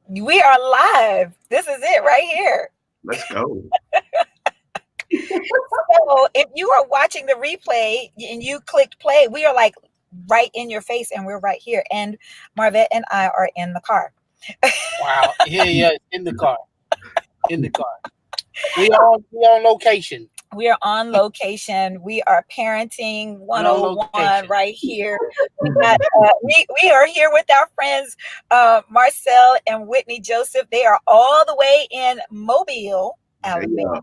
We are live. This is it right here. Let's go. So if you are watching the replay and you clicked play, we are like right in your face and we're right here. And Marvette and I are in the car. Wow. Yeah, in the car. In the car. We on location. We are on location. We are parenting 101 right here. We are here with our friends Marcel and Whitney Joseph. They are all the way in Mobile, Alabama.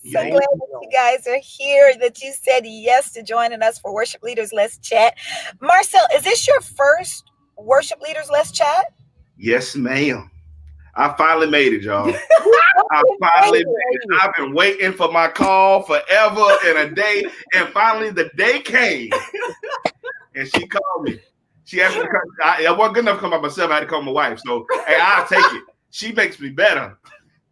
So glad that you guys are here, that you said yes to joining us for Worship Leaders Let's Chat. Marcel, is this your first Worship Leaders Let's Chat? Yes, ma'am. I finally made it, y'all. I've been waiting for my call forever and a day, and finally the day came. And she called me. She asked me to come. I wasn't good enough to come by myself. I had to call my wife. So, hey, I'll take it. She makes me better.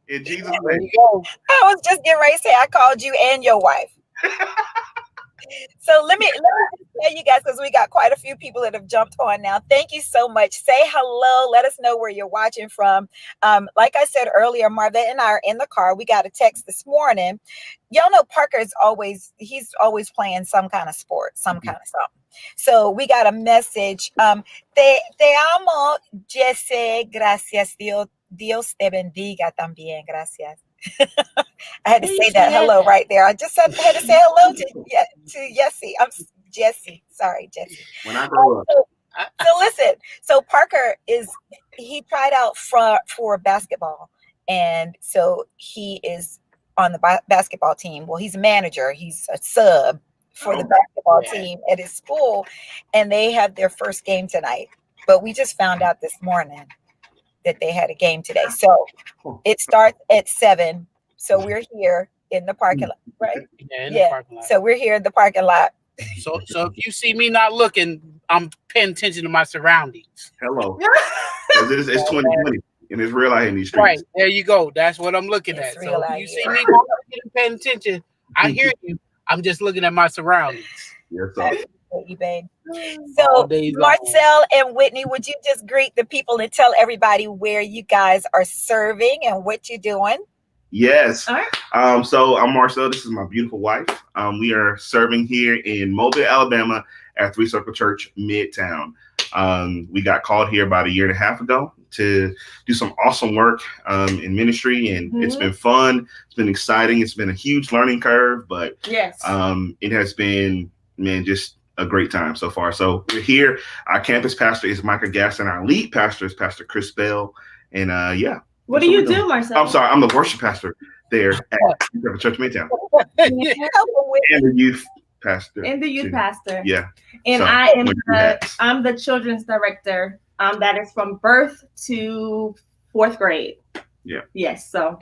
In Jesus' name. I was just getting ready to say I called you and your wife. So let me tell you guys, because we got quite a few people that have jumped on now. Thank you so much. Say hello. Let us know where you're watching from. Like I said earlier, Marvette and I are in the car. We got a text this morning. Y'all know Parker is he's always playing some kind of sport, some kind of something. So we got a message. Te amo, Jesse. Gracias, Dios te bendiga también. Gracias. I had to say that hello right there. I just had to say hello to Yessie. I'm Jesse. Sorry, Jesse. When I grow up. So listen. So Parker he tried out for basketball, and so he is on the basketball team. Well, he's a manager. He's a sub for the basketball team at his school, and they have their first game tonight. But we just found out this morning that they had a game today. So it starts at 7. So we're here in the parking lot, right? Yeah, the parking lot. So we're here in the parking lot. So if you see me not looking, I'm paying attention to my surroundings. Hello. It's 2020 and it's real out here in these streets. Right. There you go. That's what I'm looking at. So if you see me not looking and paying attention, I hear you. I'm just looking at my surroundings. Yes, sir. You, babe. So Marcel and Whitney, would you just greet the people and tell everybody where you guys are serving and what you're doing? Yes. All right. So I'm Marcel. This is my beautiful wife. We are serving here in Mobile, Alabama at Three Circle Church Midtown. We got called here about a year and a half ago to do some awesome work in ministry, and it's been fun. It's been exciting. It's been a huge learning curve, but yes, it has been, just a great time so far. So we're here. Our campus pastor is Micah Gaston. Our lead pastor is Pastor Chris Bell. And what do you do, Marcel? I'm sorry. I'm the worship pastor there at Church Midtown. And the youth pastor. And the youth pastor. Yeah. And I'm the children's director. That is from birth to 4th grade. Yeah. Yes. So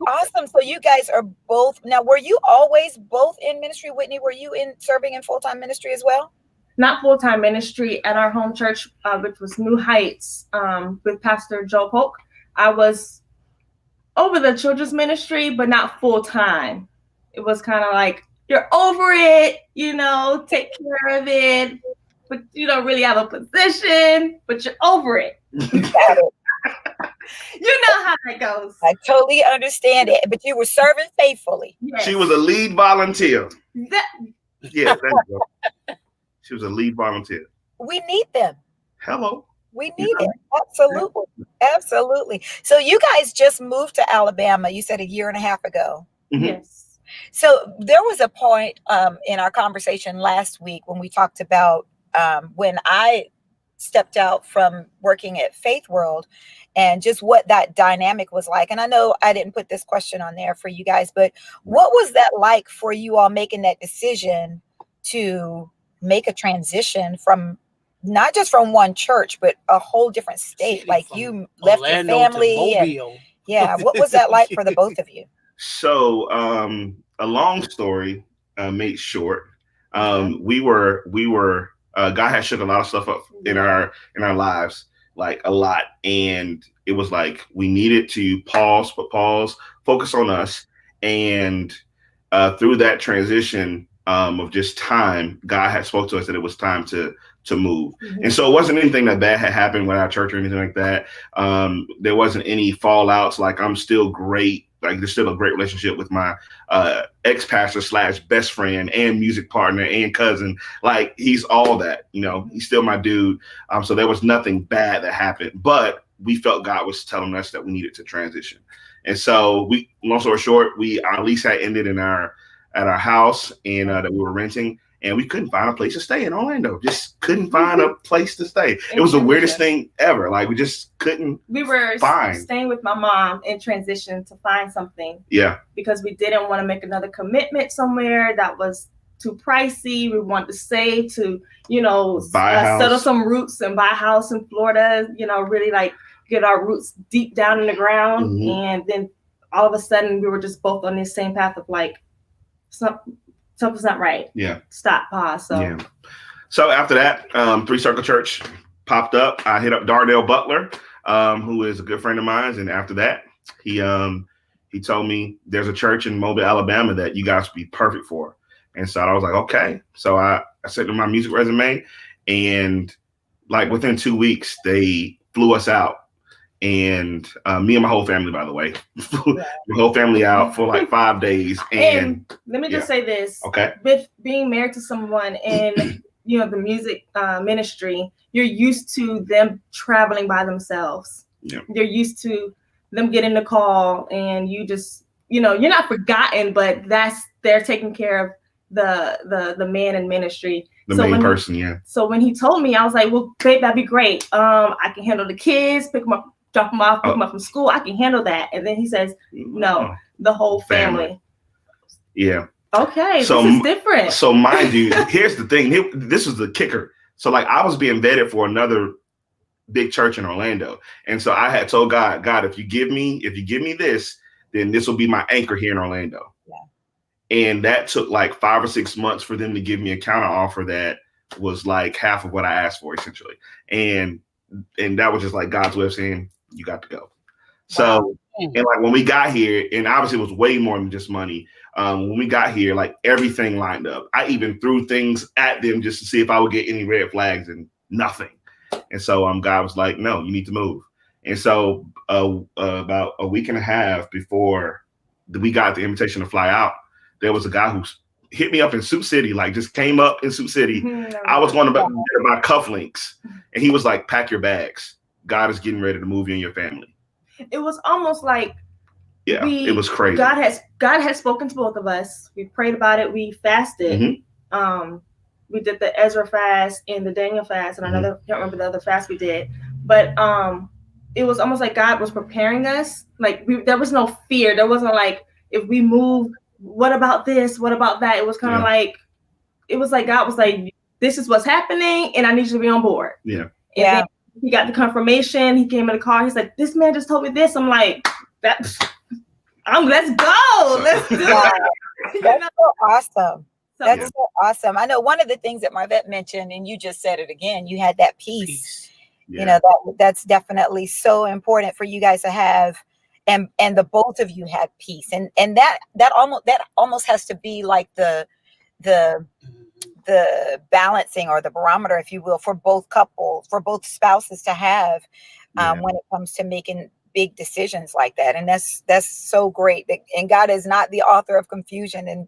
awesome. So you guys are both now. Were you always both in ministry, Whitney? Were you serving in full-time ministry as well? Not full-time ministry at our home church, which was New Heights, with Pastor Joe Polk. I was over the children's ministry, but not full-time. It was kind of like, you're over it, take care of it, but you don't really have a position, but you're over it. Got it. You know how that goes. I totally understand it, but you were serving faithfully. Yes. She was a lead volunteer. She was a lead volunteer. We need them. Hello. We need it. Absolutely. Absolutely. So you guys just moved to Alabama, you said a year and a half ago. Mm-hmm. Yes. So there was a point in our conversation last week when we talked about when I stepped out from working at Faith World and just what that dynamic was like. And I know I didn't put this question on there for you guys, but what was that like for you all making that decision to make a transition from not just from one church, but a whole different state? Like you left your family. And, what was that like for the both of you? So a long story made short. We were God had shook a lot of stuff up in our lives, like a lot. And it was like we needed to pause, focus on us. And through that transition, of just time, God had spoke to us that it was time to move. And so it wasn't anything that bad had happened with our church or anything like that. There wasn't any fallouts. Like, I'm still great. Like, there's still a great relationship with my ex-pastor / best friend and music partner and cousin. Like, he's all that, you know, he's still my dude. So there was nothing bad that happened, but we felt God was telling us that we needed to transition. And so long story short, our lease had ended at our house and that we were renting, and we couldn't find a place to stay in Orlando. Just couldn't find a place to stay. It was the weirdest thing ever. Like, we just couldn't. We were staying with my mom in transition to find something. Yeah. Because we didn't want to make another commitment somewhere that was too pricey. We wanted to save to, you know, settle some roots and buy a house in Florida, you know, really like get our roots deep down in the ground. And then all of a sudden we were just both on this same path of like, something's not right. Yeah. Stop, pause. So after that, Three Circle Church popped up. I hit up Darnell Butler, who is a good friend of mine. And after that, he told me there's a church in Mobile, Alabama that you guys would be perfect for. And so I was like, okay. So I sent them my music resume, and like within 2 weeks, they flew us out. And me and my whole family, by the way, the whole family out for like 5 days. And let me just say this. Okay. With being married to someone in, you know, the music ministry, you're used to them traveling by themselves. Yeah. You're used to them getting the call, and you just, you know, you're not forgotten, but they're taking care of the man in ministry. The main person, yeah. So when he told me, I was like, well, babe, that'd be great. I can handle the kids, pick them up, drop them off, pick them up from school. I can handle that. And then he says, no, the whole family. Yeah. Okay, so this is different. So mind you, here's the thing. This was the kicker. So like, I was being vetted for another big church in Orlando. And so I had told God, if you give me this, then this will be my anchor here in Orlando. Yeah. And that took like 5 or 6 months for them to give me a counter offer that was like half of what I asked for, essentially. And that was just like God's way of saying, you got to go. So, and like when we got here, and obviously it was way more than just money. When we got here, like everything lined up. I even threw things at them just to see if I would get any red flags, and nothing. And so God was like, no, you need to move. And so about a week and a half before we got the invitation to fly out, there was a guy who hit me up in Sioux City, like just came up in Sioux City. I was going to buy cufflinks, and he was like, pack your bags. God is getting ready to move you and your family. It was almost like, it was crazy. God has spoken to both of us. We prayed about it. We fasted. We did the Ezra fast and the Daniel fast, and I can't remember the other fast we did. But it was almost like God was preparing us. Like there was no fear. There wasn't like, if we move, what about this? What about that? It was kind of like, it was like God was like, this is what's happening, and I need you to be on board. Yeah. And he got the confirmation. He came in the car. He's like, this man just told me this. I'm like, let's go. Let's do it. That's so awesome. That's so awesome. I know one of the things that Marvette mentioned, and you just said it again, you had that peace. You know, that's definitely so important for you guys to have. And the both of you had peace. And that almost has to be like the balancing or the barometer, if you will, for both couples, for both spouses to have when it comes to making big decisions like that. And that's so great. And God is not the author of confusion, and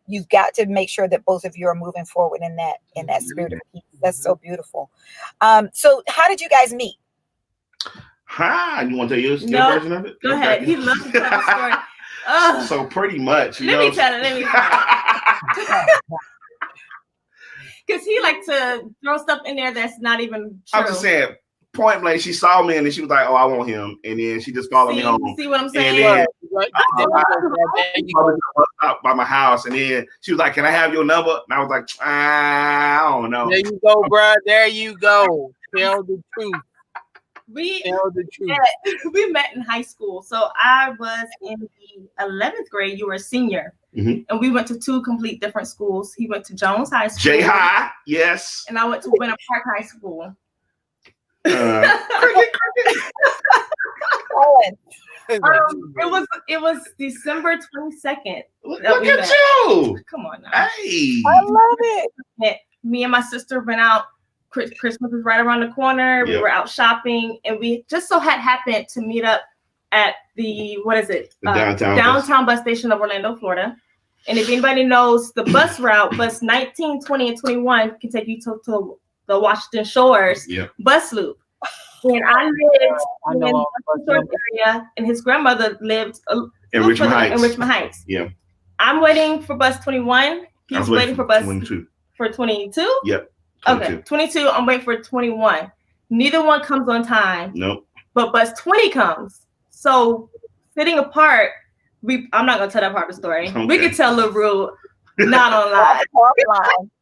you've got to make sure that both of you are moving forward in that spirit of peace. That's so beautiful. So how did you guys meet? You want to tell your version of it? Go ahead. He loves to tell the story. So pretty much. Let me tell it. Because he likes to throw stuff in there that's not even true. I'm just saying, point blank, she saw me and then she was like, oh, I want him. And then she just followed me home. See what I'm saying? And then I by my house. And then she was like, can I have your number? And I was like, I don't know. There you go, bro. There you go. Tell the truth. We met in high school. So I was in the 11th grade. You were a senior. And we went to 2 complete different schools. He went to Jones High School. J-High, yes. And I went to Winter Park High School. Cricket. It was December 22nd. Look at you. Come on now. Hey. I love it. Me and my sister went out. Christmas is right around the corner. We were out shopping, and we just so happened to meet up at the downtown bus station of Orlando, Florida. And if anybody knows the bus route, bus 19, 20, and 21 can take you to the Washington Shores bus loop. And I lived in the Shores area, and his grandmother lived in Richmond Heights. Yeah. I'm waiting for bus 21. He's waiting for bus 22. For 22? Yep. 22. Okay, 22. I'm waiting for 21. Neither one comes on time. Nope. But bus 20 comes. So sitting apart, I'm not gonna tell that part of the story. Okay. We could tell LaRue not online.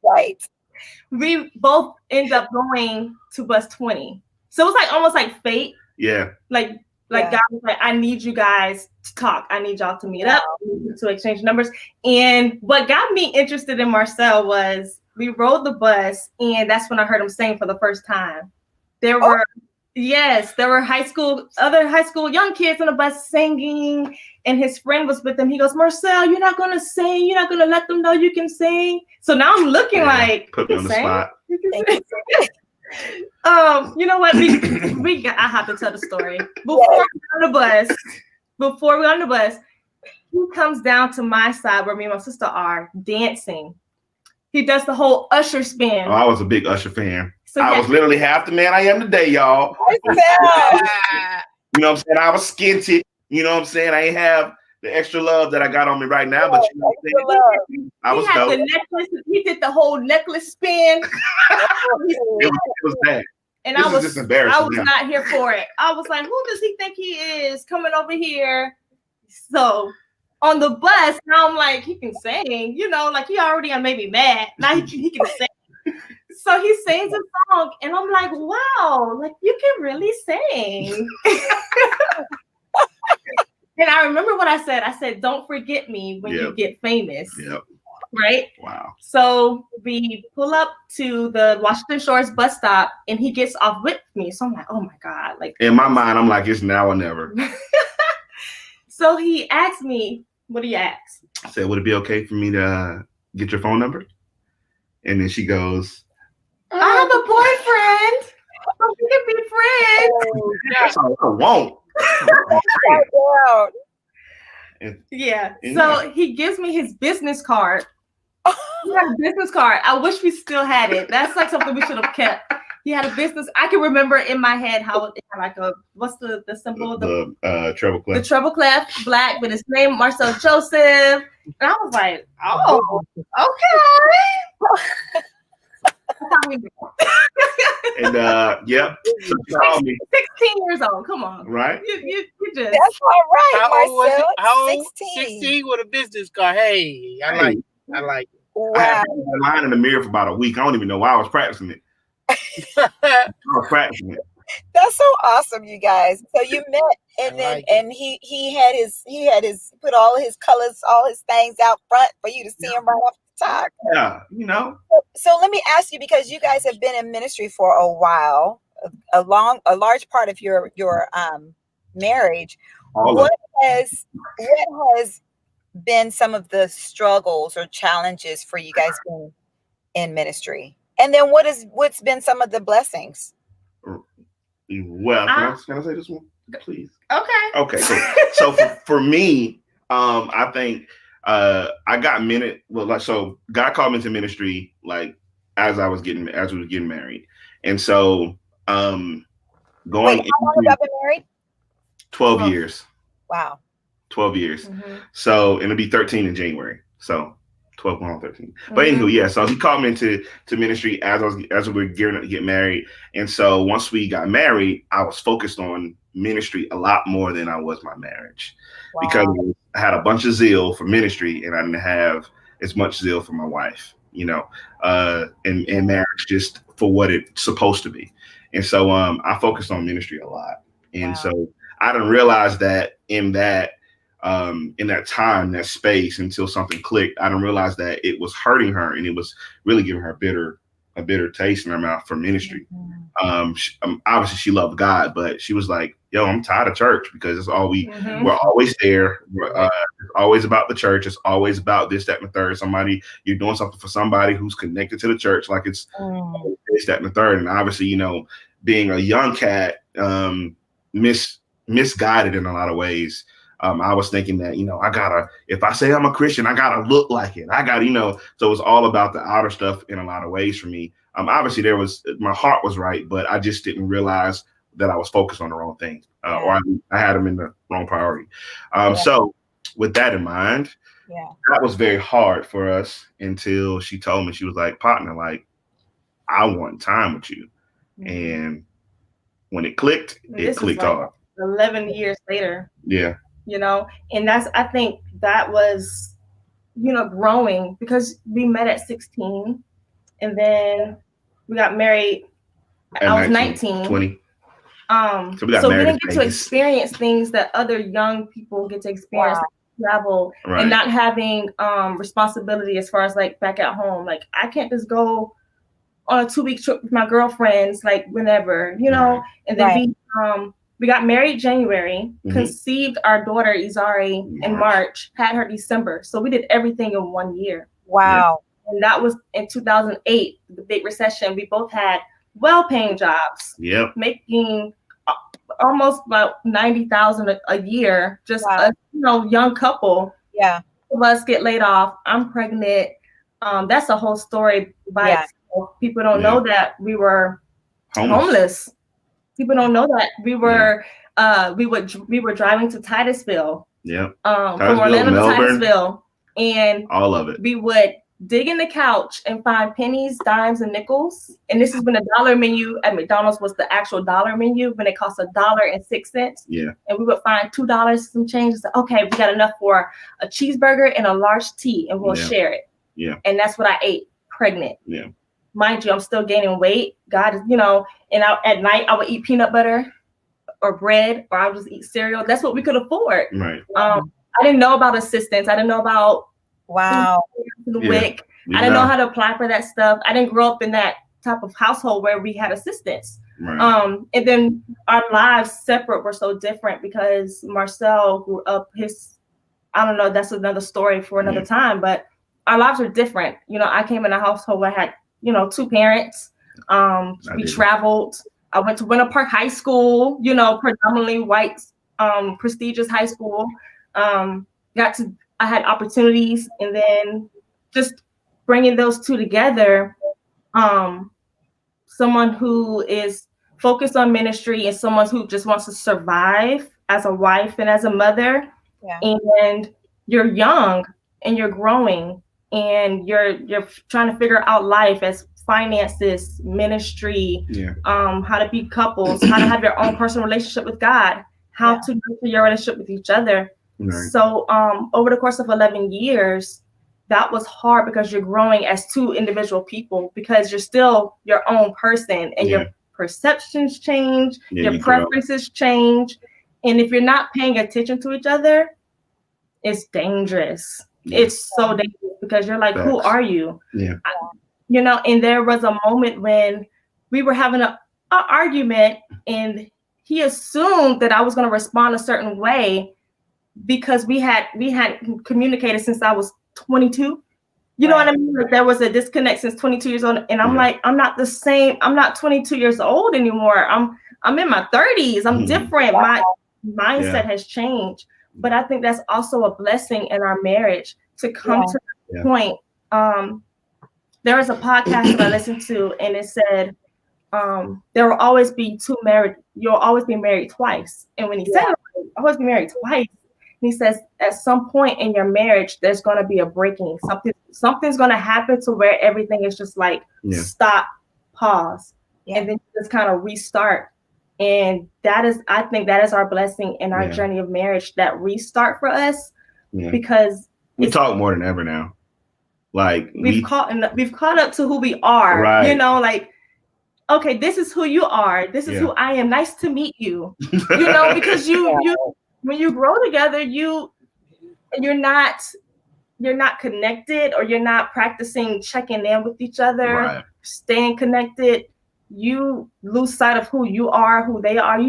Right. We both end up going to bus 20. So it was like almost like fate. Yeah. Like God was like, I need you guys to talk. I need y'all to meet up, to exchange numbers. And what got me interested in Marcel was we rode the bus, and that's when I heard him sing for the first time. There were other high school young kids on the bus singing, and his friend was with them. He goes, Marcel, you're not gonna sing. You're not gonna let them know you can sing. So now I'm looking like, put me on the spot. You know what? I have to tell the story. Before we got on the bus, he comes down to my side where me and my sister are dancing. He does the whole Usher spin. Oh, I was a big Usher fan. So I was literally half the man I am today, y'all. You know what I'm saying? I was skinty. You know what I'm saying? I ain't have the extra love that I got on me right now, but you know what I'm saying? I was dope. The necklace. He did the whole necklace spin. It was bad. And I was just embarrassed. I was not here for it. I was like, who does he think he is coming over here? So on the bus, now I'm like, he can sing, like he already made me mad. Now he can sing. So he sings a song, and I'm like, wow, like you can really sing. And I remember what I said. I said, don't forget me when you get famous. Yep. Right? Wow. So we pull up to the Washington Shores bus stop, and he gets off with me. So I'm like, oh my God. Like in my mind, I'm like, it's now or never. So he asked me, what do you ask? I said, would it be okay for me to get your phone number? And then she goes, I have a boyfriend. We can be friends. That's all I won't. So he gives me his business card. He had a business card. I wish we still had it. That's like something we should have kept. He had a business. I can remember in my head how it had like what's the symbol? The treble clef. The treble clef, black, with his name, Marcel Joseph. And I was like, oh, okay. And so she called me. 16 years old. Come on. Right? You just. That's all right, Marcel. How old? 16 with a business card. Hey, I like it. Wow. I had been lying in the mirror for about a week. I don't even know why I was practicing it. That's so awesome, you guys. So you met, and then he had his put all his colors, all his things out front for you to see him right off the top. Yeah, So let me ask you, because you guys have been in ministry for a while, a large part of your marriage. What has been some of the struggles or challenges for you guys being in ministry? And then what's been some of the blessings? Well, can I say this one, please? Okay. So for me, I think I got so God called me into ministry like as we were getting married, and so going. Wait, how long have you been married? 12 years. Wow. 12 years. Mm-hmm. So it'll be 13 in January. So 12 going on 13. But anywho, so he called me into ministry as we were gearing up to get married. And so once we got married, I was focused on ministry a lot more than I was my marriage. Wow. Because I had a bunch of zeal for ministry and I didn't have as much zeal for my wife, and marriage just for what it's supposed to be. And so I focused on ministry a lot. And so I didn't realize that in that time, that space, until something clicked, I didn't realize that it was hurting her and it was really giving her a bitter taste in her mouth for ministry. Obviously she loved God, but she was like, yo, I'm tired of church because it's all we're always there. It's always about the church. It's always about this, that, and the third. You're doing something for somebody who's connected to the church, like it's this, that, and the third. And obviously, being a young cat, misguided in a lot of ways. I was thinking that, if I say I'm a Christian, I gotta look like it. So it's all about the outer stuff in a lot of ways for me. Obviously my heart was right, but I just didn't realize that I was focused on the wrong things, or I had them in the wrong priority. So with that in mind, that was very hard for us until she told me, she was like, partner, like, I want time with you. And when it clicked, it clicked hard. 11 years later. Yeah. And I think that was, growing, because we met at 16 and then we got married. I was 19. 20. So we didn't get to experience things that other young people get to experience, like travel and not having responsibility as far as like back at home. Like I can't just go on a 2-week trip with my girlfriends, like whenever, and then we got married January, conceived our daughter Izari in March, had her December. So we did everything in 1 year. Wow. And that was in 2008, the big recession. We both had well-paying jobs, making almost about $90,000 a year. Just a young couple. Yeah, of us get laid off. I'm pregnant. That's a whole story by itself. People don't know that we were homeless. People don't know that we were we were driving to Titusville. From Orlando to Titusville, and all of it. We would dig in the couch and find pennies, dimes, and nickels. And this is when the dollar menu at McDonald's was the actual dollar menu, when it cost $1.06. Yeah. And we would find $2 some change and say, okay, we got enough for a cheeseburger and a large tea, and we'll share it. Yeah. And that's what I ate, pregnant. Yeah. Mind you, I'm still gaining weight. God is, and at night I would eat peanut butter or bread, or I would just eat cereal. That's what we could afford. Right. I didn't know about assistance. I didn't know about the WIC. I didn't know how to apply for that stuff. I didn't grow up in that type of household where we had assistance. Right. And then our lives separate were so different because Marcel grew up I don't know, that's another story for another time, but our lives are different. I came in a household where I had, 2 parents. We traveled. I went to Winter Park High School, predominantly white, prestigious high school. I had opportunities, and then just bringing those two together, someone who is focused on ministry and someone who just wants to survive as a wife and as a mother. Yeah. And you're young and you're growing and you're trying to figure out life as finances, ministry, how to be couples, how to have your own personal relationship with God, how to nurture your relationship with each other. Right. So over the course of 11 years, that was hard because you're growing as 2 individual people, because you're still your own person and your perceptions change, your preferences change. And if you're not paying attention to each other, it's dangerous. Yeah. It's so dangerous because you're like, who are you? Yeah. And there was a moment when we were having an argument and he assumed that I was going to respond a certain way because we had communicated since I was 22. You know what I mean? Like there was a disconnect since 22 years old. And I'm like, I'm not the same. I'm not 22 years old anymore. I'm in my 30s. I'm different. My mindset has changed. But I think that's also a blessing in our marriage to come to that point. There was a podcast that I listened to, and it said, there will always be 2 married. You'll always be married twice. And when he said, always be married twice, he says, at some point in your marriage, there's going to be a breaking. Something's going to happen to where everything is just like stop, pause, and then you just kind of restart. And I think that is our blessing in our journey of marriage, that restart for us, because we talk more than ever now. Like we've caught up to who we are. Right. Like, okay, this is who you are. This is who I am. Nice to meet you. Because you when you grow together, you're not connected, or you're not practicing checking in with each other, staying connected. You lose sight of who you are, who they are.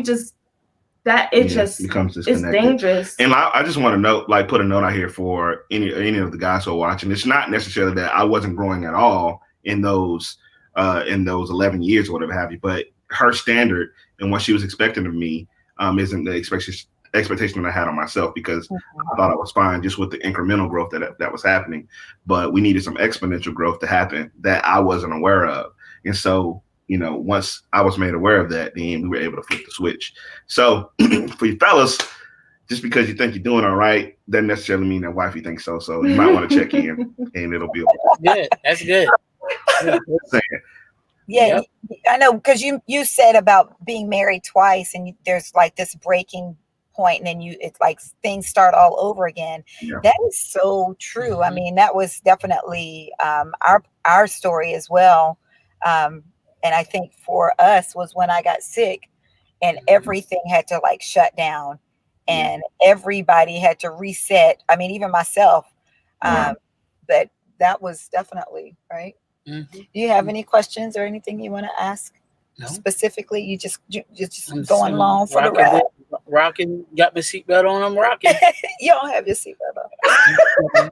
that it just becomes disconnected. It's dangerous. And I just want to note, like, put a note out here for any of the guys who are watching. It's not necessarily that I wasn't growing at all in those 11 years or whatever have you, but her standard and what she was expecting of me isn't the expectation that I had on myself, because I thought I was fine just with the incremental growth that was happening, but we needed some exponential growth to happen that I wasn't aware of. And so, once I was made aware of that, then we were able to flip the switch. So for you fellas, just because you think you're doing all right doesn't necessarily mean that wifey thinks so. So you might want to check in, and it'll be good. That's good. Yeah, I know, because you said about being married twice, and there's like this breaking point, and then it's like things start all over again. Yeah. That is so true. Mm-hmm. I mean, that was definitely our story as well. And I think for us was when I got sick and everything had to like shut down and everybody had to reset. I mean, even myself. But that was definitely right. Mm-hmm. Do you have any questions or anything you want to ask? No. Specifically? You just going along for the ride. Rocking, got my seatbelt on, I'm rocking. You don't have your seatbelt on.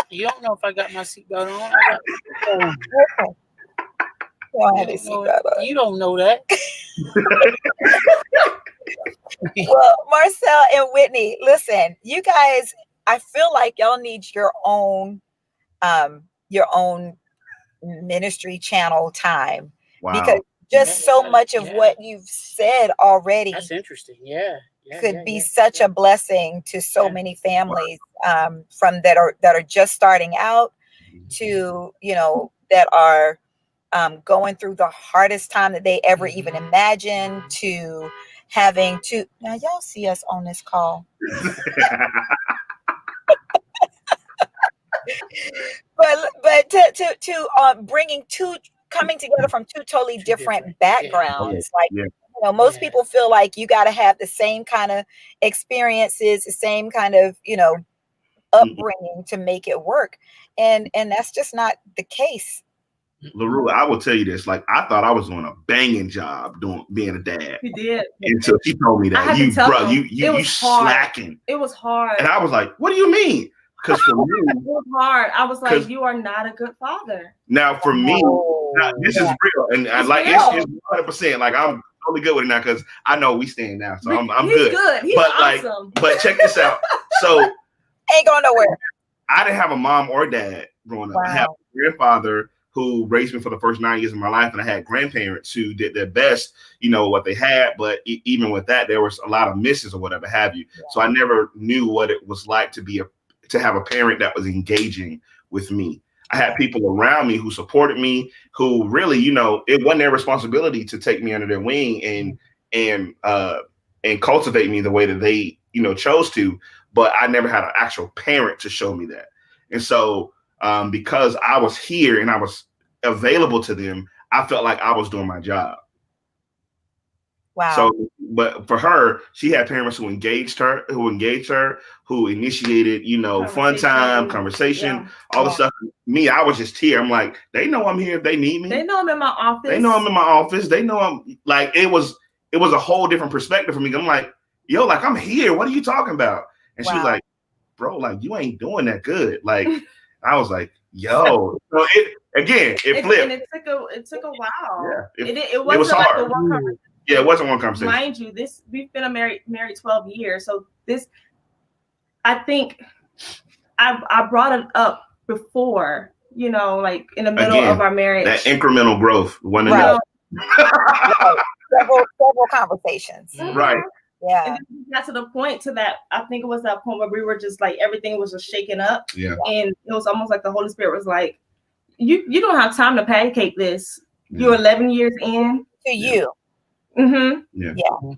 You don't know if I got my seatbelt on. You don't know that. Well, Marcel and Whitney, listen, you guys, I feel like y'all need your own ministry channel time. Wow. Because just so much of what you've said already. That's interesting. Yeah. Could be such a blessing to so many families from that are just starting out to, that are going through the hardest time that they ever even imagined, to having to, now y'all see us on this call. but to bringing coming together from two totally different backgrounds. Most people feel like you got to have the same kind of experiences, the same kind of, upbringing to make it work. And that's just not the case. LaRue, I will tell you this, like, I thought I was doing a banging job being a dad. You did. Until she told me that you slacking. It was hard. And I was like, what do you mean? Because for me, it was hard. I was like, you are not a good father. Now, for me, this is real. And it's 100%. Like, I'm totally good with it now because I know we stand now. So I'm good. He's awesome. But check this out. So ain't going nowhere. I didn't have a mom or dad growing up. I had a grandfather who raised me for the first 9 years of my life, and I had grandparents who did their best, what they had. But even with that, there was a lot of misses or whatever have you. Yeah. So I never knew what it was like to have a parent that was engaging with me. I had people around me who supported me, who really, it wasn't their responsibility to take me under their wing and cultivate me the way that they, chose to. But I never had an actual parent to show me that. And so because I was here and I was available to them, I felt like I was doing my job. Wow. So, but for her, she had parents who engaged her, who initiated, fun time, conversation, all the stuff. Me, I was just here. I'm like, they know I'm here if they need me. They know I'm in my office. They know I'm in my office. They know I'm like, it was a whole different perspective for me. I'm like, yo, like, I'm here. What are you talking about? And she was like, bro, like, you ain't doing that good. Like, I was like, yo. So it flipped. And it took a while. Yeah, it was hard. Like one conversation. Yeah, it wasn't one conversation. Mind you, we've been married 12 years. So I think I brought it up before, like in the middle of our marriage. That incremental growth. Several conversations. Right. Yeah. And then we got to the point I think it was that point where we were just like, everything was just shaken up. Yeah. And it was almost like the Holy Spirit was like, you don't have time to pancake this. Yeah. You're 11 years in. To you. Mm-hmm. Yeah.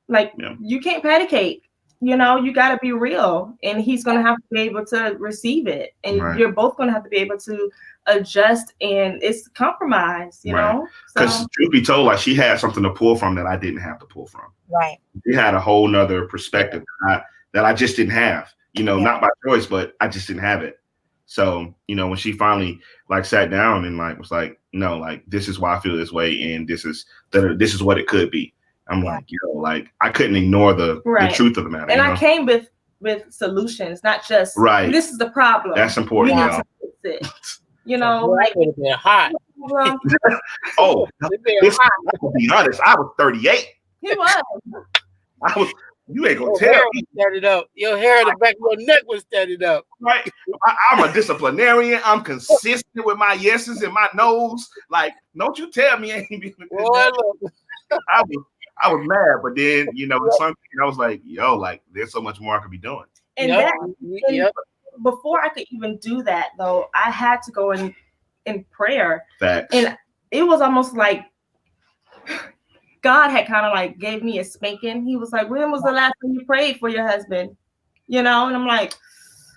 Like, you can't pancake. You got to be real. And he's going to have to be able to receive it. And you're both going to have to be able to adjust. And it's compromise, you know? Because truth be told, like, she had something to pull from that I didn't have to pull from. Right. She had a whole nother perspective that I just didn't have, not by choice, but I just didn't have it. So, when she finally like sat down and like was like, no, like, this is why I feel this way, and this is what it could be. I'm like, yo, like I couldn't ignore the truth of the matter. And I came with solutions, not just this is the problem. That's important. You need to fix it. You know, like it would have been hot. Oh, to be honest, I was 38. He was. You ain't gonna tell me. Standing up. Your hair in the back of your neck was standing up. Right. I'm a disciplinarian. I'm consistent with my yeses and my nos. Like, don't you tell me I ain't been I was mad, but then something I was like, yo, like there's so much more I could be doing. And before I could even do that though, I had to go in prayer. Facts. And it was almost like God had kind of like gave me a spanking. He was like, when was the last time you prayed for your husband? And I'm like,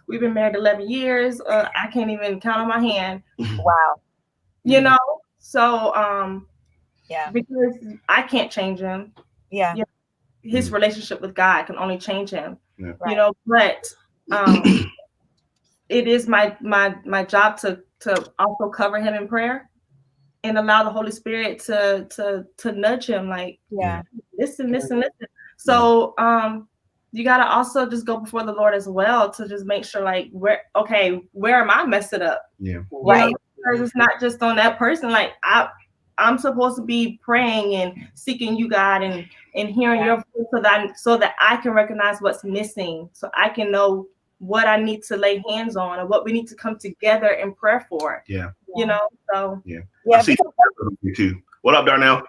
we've been married 11 years. I can't even count on my hand. Wow. So, because I can't change him. Yeah. His relationship with God can only change him. Yeah. But it is my job to also cover him in prayer and allow the Holy Spirit to nudge him, like, listen. So you gotta also just go before the Lord as well to just make sure, like, where am I messing up? Yeah. Right. Because it's not just on that person. Like I'm supposed to be praying and seeking you, God, and hearing your voice so that I can recognize what's missing, so I can know what I need to lay hands on and what we need to come together in prayer for. Yeah. So. Yeah. I see you too. What up, Darnell?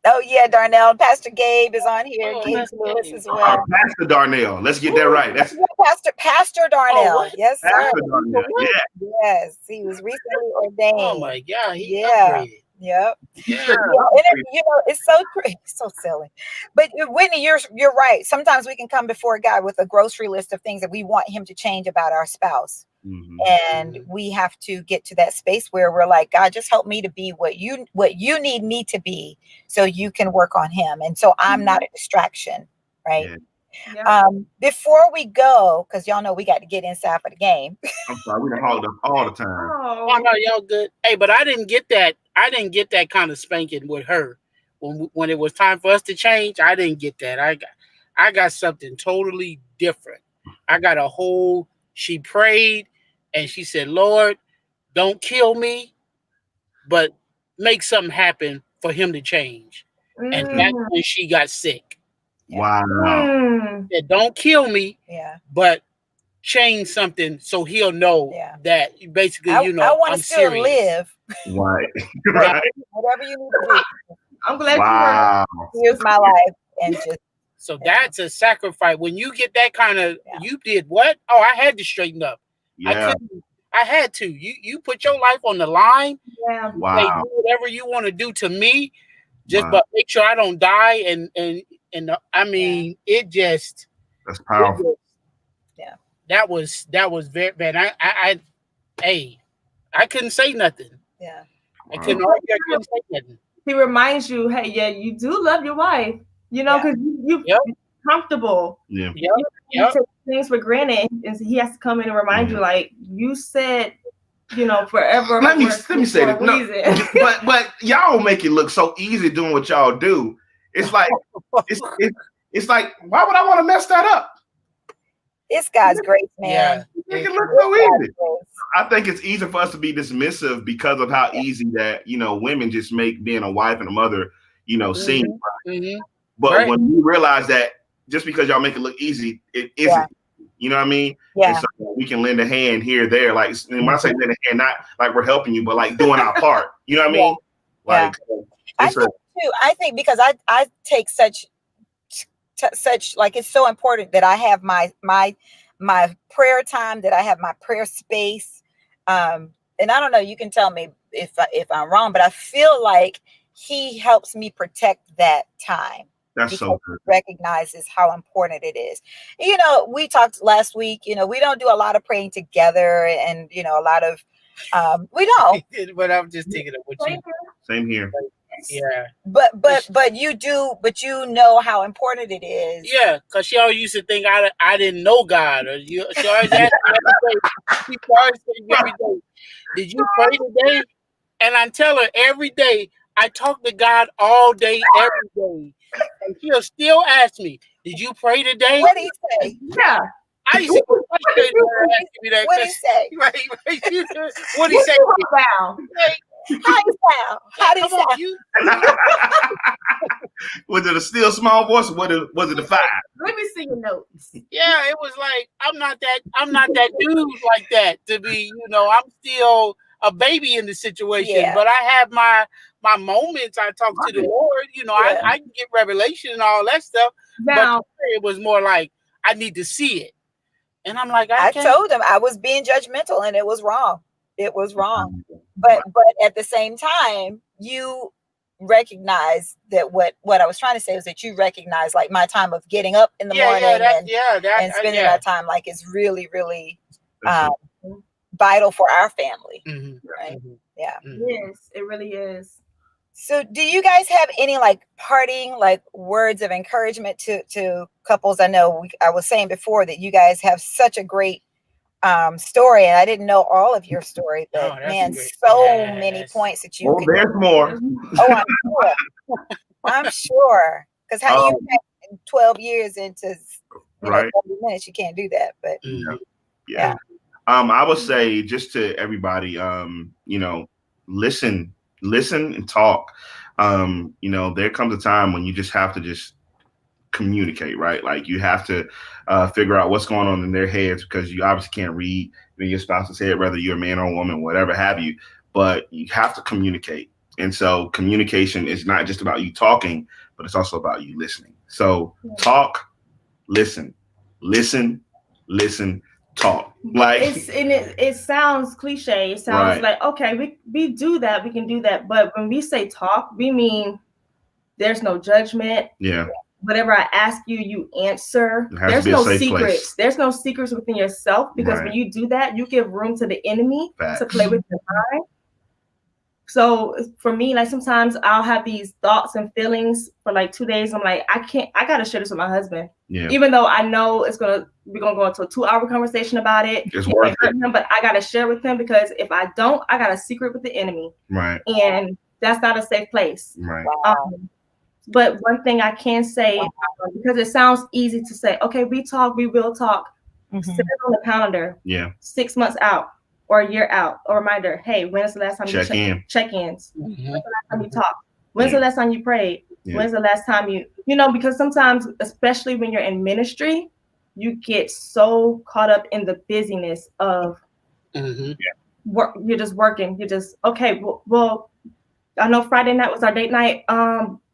Oh yeah, Darnell. Pastor Gabe is on here. Gabe Lewis as well. Pastor Darnell. Let's get that right. That's Pastor Darnell. Yes, sir. Pastor Darnell. Yeah. Yes, he was recently ordained. Oh my God. He upgraded. Yep. Yeah. And it's so silly. But Whitney, you're right. Sometimes we can come before God with a grocery list of things that we want him to change about our spouse. Mm-hmm. And we have to get to that space where we're like, God, just help me to be what you need me to be, so you can work on him. And so I'm not a distraction. Right. Yeah. Before we go, because y'all know we got to get inside for the game. I'm sorry, we done hauled up all the time. Oh no, y'all good. Hey, but I didn't get that. I didn't get that kind of spanking with her when it was time for us to change. I didn't get that. I got something totally different. I got she prayed and she said, Lord, don't kill me, but make something happen for him to change. And that's when she got sick. Wow. Said, don't kill me, but change something so he'll know that basically, I want to still serious. live. Right. Whatever you need to do. I'm glad here's my life. And just so that's a sacrifice. When you get that kind of you did what? Oh, I had to straighten up. Yeah. I had to. You put your life on the line. Yeah. Wow. Say, do whatever you want to do to me, but make sure I don't die. And I mean, it just. That's powerful. That was very bad. I couldn't say nothing. Yeah. I couldn't say nothing. He reminds you, hey, you do love your wife, because you're comfortable. Yeah. You take things for granted, and he has to come in and remind you, like, you said, forever. Let me say this. No, but y'all make it look so easy doing what y'all do. It's like it's like, why would I want to mess that up? It's God's grace, man. Make it look so easy. I think it's easy for us to be dismissive because of how easy that women just make being a wife and a mother seem. Mm-hmm. But when you realize that just because y'all make it look easy, it isn't. You know what I mean? Yeah. And so we can lend a hand here, there. Like, when I say lend a hand, not like we're helping you, but like doing our part. You know what I mean? Like, I think because I take such like, it's so important that I have my prayer time, that I have my prayer space. And I don't know, you can tell me if I'm wrong, but I feel like he helps me protect that time. That's so good. He recognizes how important it is. We talked last week, we don't do a lot of praying together, and a lot of we don't. But I'm just thinking of what you. Same here. Yeah. But you do, but how important it is. Yeah, because she always used to think I didn't know God, or she always asked me every day, did you pray today? And I tell her every day, I talk to God all day, every day. And she'll still ask me, "Did you pray today?" What did he say? Yeah. I used to frustrate her asking me that. What did he say? Right. What did he say? Down. How you sound? How did he Come on, sound? you. Was it a still small voice? Or was it a 5? Let me see your notes. Yeah, it was like I'm not that dude like that to be. I'm still a baby in the situation, Yeah. but I have my moments. I talk to the Lord. Yeah. I can get revelation and all that stuff. Now, But it was more like I need to see it, and I'm like, I can't. told him I was being judgmental, and it was wrong. It was wrong. But at the same time, you recognize that what I was trying to say was that you recognize like my time of getting up in the morning and spending that time like is really, really vital for our family. Mm-hmm. Right? Mm-hmm. Yeah. yes, it really is. So do you guys have any like parting like words of encouragement to couples? I know I was saying before that you guys have such a great story, and I didn't know all of your story, but man, great. Many points that you could. There's more. Oh, I'm sure. Because how do you 12 years into 30 minutes? You can't do that. But yeah. I would say just to everybody, listen and talk. There comes a time when you just have to just communicate, right? Like you have to figure out what's going on in their heads, because you obviously can't read your spouse's head, whether you're a man or a woman, whatever have you, but you have to communicate. And so communication is not just about you talking, but it's also about you listening. So talk, listen, talk. Like it sounds cliche. It sounds like, okay, we do that, we can do that. But when we say talk, we mean there's no judgment. Yeah. Whatever I ask you, you answer. There's no secrets. Place. There's no secrets within yourself, because when you do that, you give room to the enemy to play with your mind. So for me, like sometimes I'll have these thoughts and feelings for like 2 days. I'm like, I gotta share this with my husband. Yeah. Even though I know we're gonna go into a 2-hour conversation about it. It's worth it. Him, but I gotta share with him, because if I don't, I got a secret with the enemy. Right. And that's not a safe place. Right. But one thing I can say, because it sounds easy to say, okay, we will talk. Mm-hmm. Set it on the calendar. Yeah. 6 months out or a year out. A reminder, hey, when's the last time you check-ins? Mm-hmm. When's the last time you talked? When's the last time you prayed? Yeah. When's the last time because sometimes, especially when you're in ministry, you get so caught up in the busyness of work. You're just working. You're just, okay, well, I know Friday night was our date night.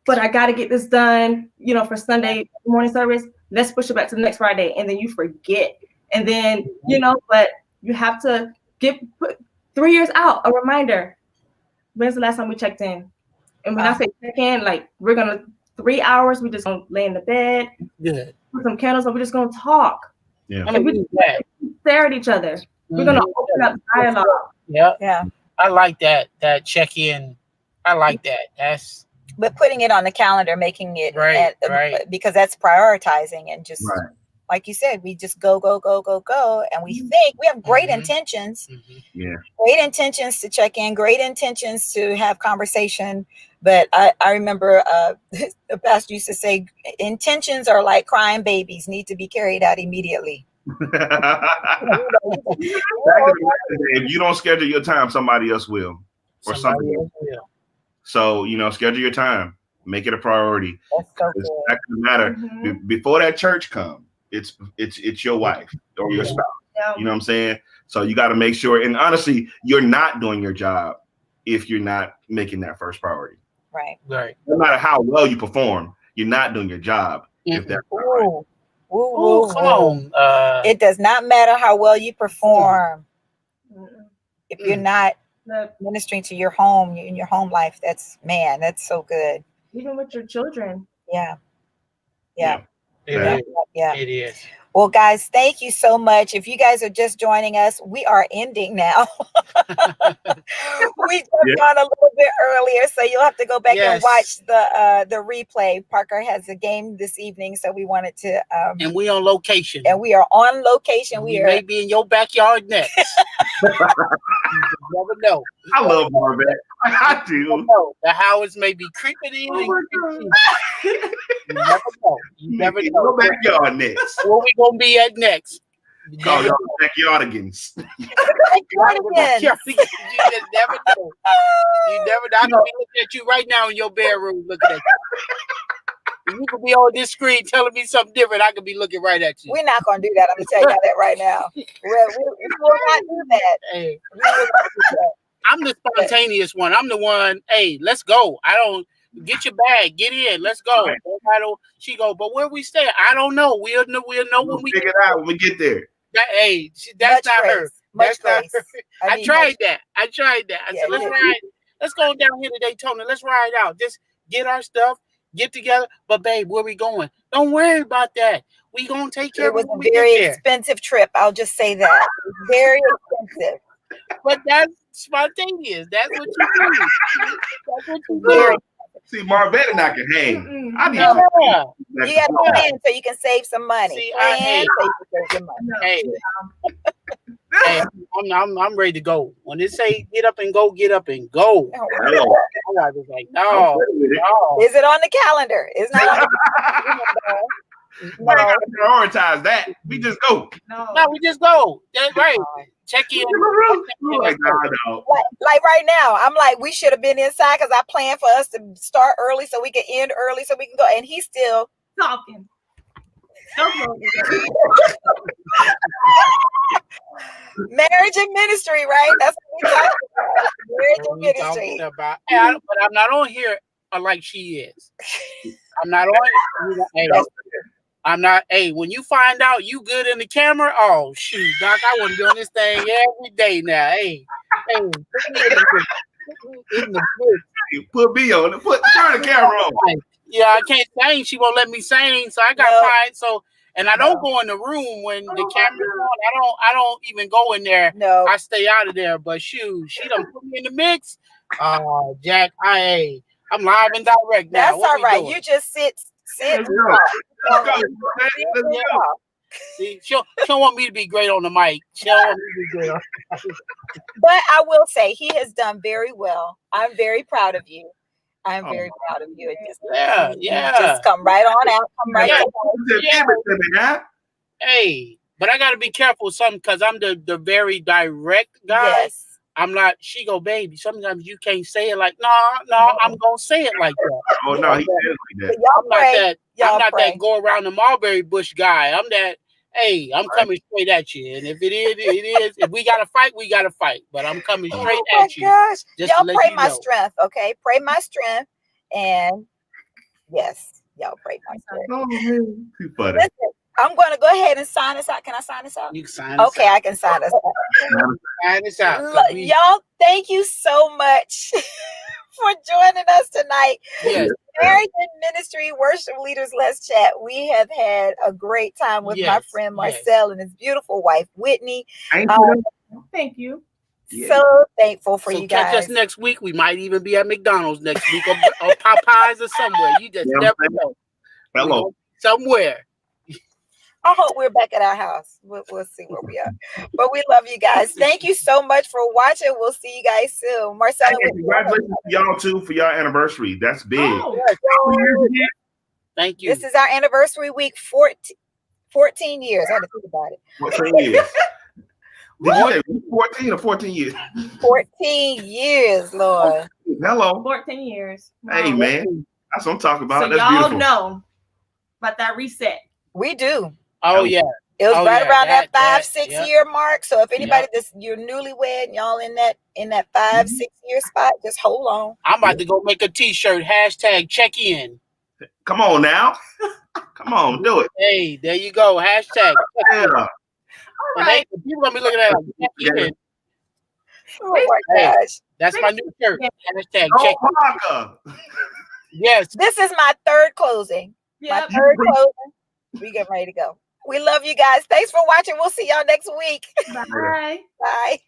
But I got to get this done, for Sunday morning service. Let's push it back to the next Friday. And then you forget. And then, but you have to put 3 years out, a reminder. When's the last time we checked in? And when I say check in, like we're going to 3 hours, we just going to lay in the bed, put some candles, and we're just going to talk. Yeah. And we stare at each other. We're going to open up dialogue. Yeah. I like that check in. I like that. But putting it on the calendar, making it right. Because that's prioritizing, and just like you said, we just go, and we think we have great intentions. Mm-hmm. Yeah. Great intentions to check in, great intentions to have conversation. But I remember the pastor used to say, intentions are like crying babies, need to be carried out immediately. If you don't schedule your time, somebody else will. Or somebody else will. So, schedule your time, make it a priority. That's so it's cool. not gonna matter. Mm-hmm. Before that church comes, it's your wife or your spouse. Yeah. You know what I'm saying? So you got to make sure. And honestly, you're not doing your job if you're not making that first priority. Right. No matter how well you perform, you're not doing your job if that's Ooh, come on. It does not matter how well you perform. If you're not ministering to your home, in your home life, that's so good. Even with your children. Yeah. It is. Well, guys, thank you so much. If you guys are just joining us, we are ending now. We jumped on a little bit earlier, so you'll have to go back and watch the replay. Parker has a game this evening, so we wanted to. And we on location. And we are on location. We may be in your backyard next. never know. I love Marvette. I do. The Howards may be creeping in. You never know. You never know. Go backyard next. Where we gonna be at next? Call y'all backyardigans. You just never know. You never know. I can be looking at you right now in your bedroom looking at you. You could be on this screen telling me something different. I could be looking right at you. We're not going to do that. I'm going to tell y'all that right now. We will not do that. Hey. We will not do that. I'm the spontaneous one. I'm the one, hey, let's go. I don't get your bag, get in, let's go. She go, but where we stay? I don't know. We'll know when we figure it out when we get there. That's not her. That's not her. I tried that. I said, let's ride. Let's go down here to Daytona. Let's ride out. Just get our stuff, get together. But babe, where we going? Don't worry about that. We gonna take care of it. It was a very expensive trip. I'll just say that. Very expensive. But that's spontaneous. That's what you do. That's what you do. See, Marvette and I can hang. I need you got to plan so you can save some money. See, plan so you can save some money. Hey, I'm ready to go. When they say get up and go, get up and go. Oh, I was like, no. Is it on the calendar? It's not on the calendar. We ain't gotta prioritize that. We just go. No, we just go. That's right. Check in. Like right now, I'm like, we should have been inside because I planned for us to start early so we can end early so we can go. And he's still talking. Marriage and ministry, right? That's what we talking about. Marriage and ministry. But I'm not on here like she is. I'm not on. I'm not. Hey, when you find out you good in the camera, oh shoot, Doc, I want to be on this thing every day now. Hey, put me in the book. Put me on it. Turn the camera on. Yeah, I can't sing. She won't let me sing, so I got fired. So, and I don't go in the room when the camera's on. I don't even go in there. No, I stay out of there. But shoot, she done put me in the mix. Jack, I'm live and direct now. That's all right. You just sit. Let's go. See, she don't want me to be great on the mic. She don't want me to be great on the mic. But I will say he has done very well. I'm very proud of you. I'm very proud of you. Just come right on out. Come right on. Hey, but I gotta be careful with something because I'm the very direct guy. Yes. I'm not. She go, baby. Sometimes you can't say it like, no. I'm gonna say it like that. Oh no, he says like that. I'm not that go around the mulberry bush guy. I'm that. Hey, I'm coming straight at you, and if it is. If we gotta fight, we gotta fight. But I'm coming straight at you. Gosh. Just y'all pray my know. strength, okay? Pray my strength, and yes, y'all pray my strength. Listen, I'm going to go ahead and sign us out. Can I sign us out? You can sign us out. Okay, I can sign us out. Sign us out. Y'all, thank you so much for joining us tonight. Yes. Marriage and Ministry Worship Leaders Let's Chat. We have had a great time with my friend Marcel and his beautiful wife, Whitney. Thank you. So thankful for you guys. Catch us next week. We might even be at McDonald's next week or Popeyes or somewhere. You just never know. Hello. Somewhere. I hope we're back at our house. We'll see where we are. But we love you guys. Thank you so much for watching. We'll see you guys soon. Marcel, congratulations to y'all too for your anniversary. That's big. Thank you. This is our anniversary week. 14 years. I had to think about it. 14 years. Did you say 14 or 14 years? 14 years, Lord. Hello. 14 years. Wow. Hey, man. That's what I'm talking about. So That's y'all beautiful. know about that reset. We do. Oh, yeah. It was around that 5-6 year mark. So if anybody you're newlywed and y'all in that 5-6 year spot, just hold on. I'm about to go make a t-shirt. # check in. Come on now. Come on, do it. Hey, there you go. # Yeah. And people gonna be looking at it. Oh my gosh. That's my new shirt. # check in. Yes. This is my third closing. My third closing. We get ready to go. We love you guys. Thanks for watching. We'll see y'all next week. Bye. Bye.